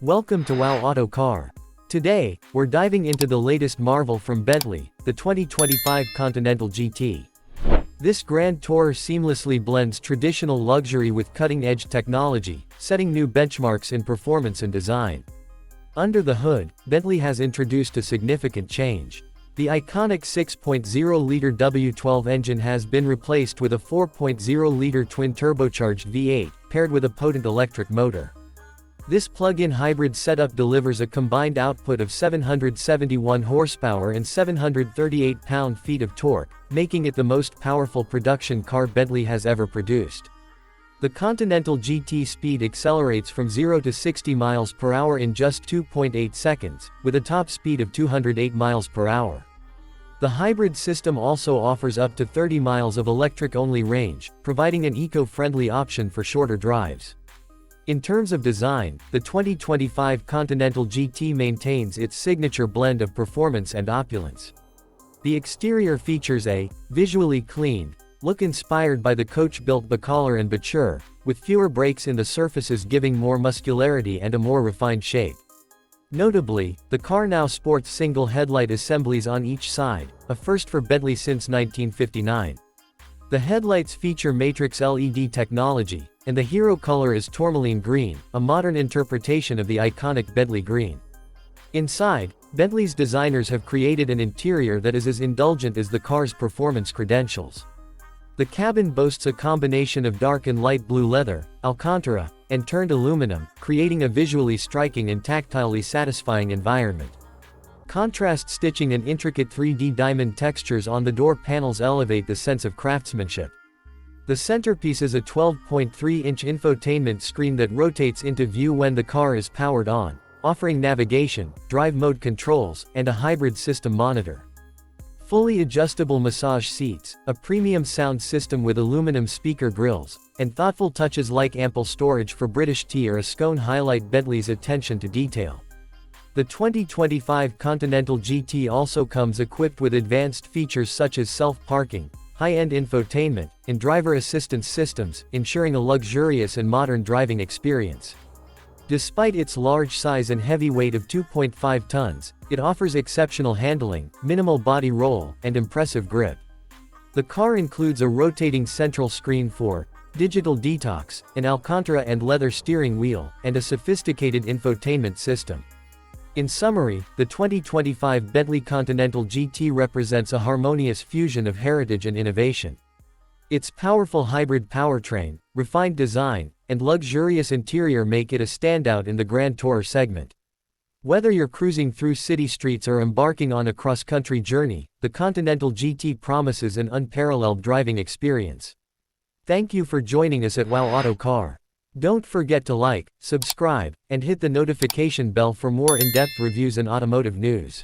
Welcome to Wow Auto Car. Today, we're diving into the latest marvel from Bentley, the 2025 Continental GT. This grand tourer seamlessly blends traditional luxury with cutting-edge technology, setting new benchmarks in performance and design. Under the hood, Bentley has introduced a significant change. The iconic 6.0-liter W12 engine has been replaced with a 4.0-liter twin-turbocharged V8, paired with a potent electric motor. This plug-in hybrid setup delivers a combined output of 771 horsepower and 738 pound-feet of torque, making it the most powerful production car Bentley has ever produced. The Continental GT Speed accelerates from 0 to 60 miles per hour in just 2.8 seconds, with a top speed of 208 miles per hour. The hybrid system also offers up to 30 miles of electric-only range, providing an eco-friendly option for shorter drives. In terms of design, the 2025 Continental GT maintains its signature blend of performance and opulence. The exterior features a visually clean look inspired by the coach-built Bacolor and Bachure, with fewer breaks in the surfaces giving more muscularity and a more refined shape. Notably, the car now sports single headlight assemblies on each side, a first for Bentley since 1959. The headlights feature matrix LED technology, and the hero color is Tourmaline Green, a modern interpretation of the iconic Bentley green. Inside, Bentley's designers have created an interior that is as indulgent as the car's performance credentials. The cabin boasts a combination of dark and light blue leather, Alcantara, and turned aluminum, creating a visually striking and tactilely satisfying environment. Contrast stitching and intricate 3D diamond textures on the door panels elevate the sense of craftsmanship. The centerpiece is a 12.3-inch infotainment screen that rotates into view when the car is powered on, offering navigation, drive mode controls, and a hybrid system monitor. Fully adjustable massage seats, a premium sound system with aluminum speaker grills, and thoughtful touches like ample storage for British tea or a scone highlight Bentley's attention to detail. The 2025 Continental GT also comes equipped with advanced features such as self-parking, high-end infotainment, and driver assistance systems, ensuring a luxurious and modern driving experience. Despite its large size and heavy weight of 2.5 tons, it offers exceptional handling, minimal body roll, and impressive grip. The car includes a rotating central screen for digital detox, an Alcantara and leather steering wheel, and a sophisticated infotainment system. In summary, the 2025 Bentley Continental GT represents a harmonious fusion of heritage and innovation. Its powerful hybrid powertrain, refined design, and luxurious interior make it a standout in the Grand Tourer segment. Whether you're cruising through city streets or embarking on a cross-country journey, the Continental GT promises an unparalleled driving experience. Thank you for joining us at Wow Auto Car. Don't forget to like, subscribe, and hit the notification bell for more in-depth reviews and automotive news.